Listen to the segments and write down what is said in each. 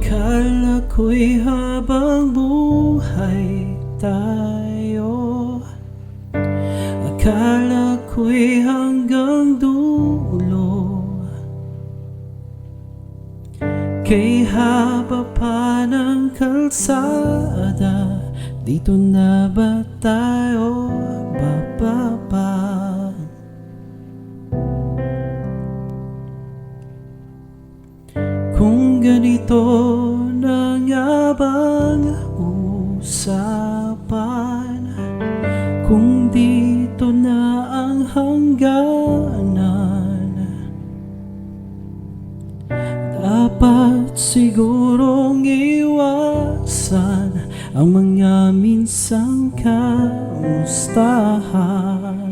Akala ko'y habang buhay tayo, akala ko'y hanggang dulo. Kay haba pa ng kalsada, dito na ba tayo bababa? Kung ganito na nga bang usapan, kung dito na ang hangganan, dapat sigurong iwasan ang mga minsang kamustahan.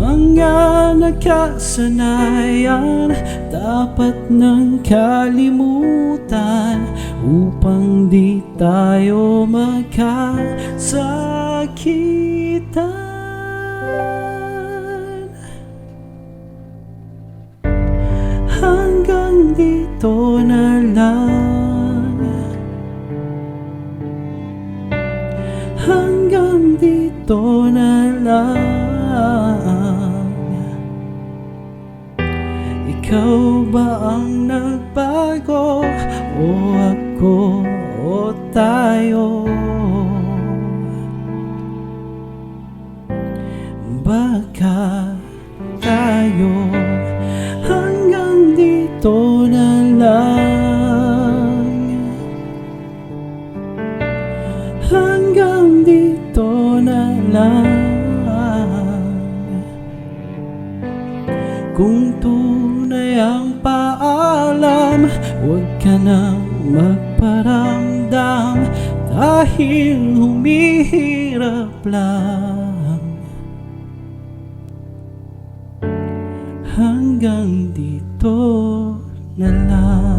Mga nakasanayan dapat nang kalimutan upang di tayo magkasakitan. Hanggang dito na lang, hanggang dito na lang. Ikaw ba ang nagbago o ako o tayo? Baka tayo hanggang dito na lang, hanggang dito na lang. Kung tunay ang paalam, huwag ka nang magparamdam, dahil humihirap lang. Hanggang dito na lang.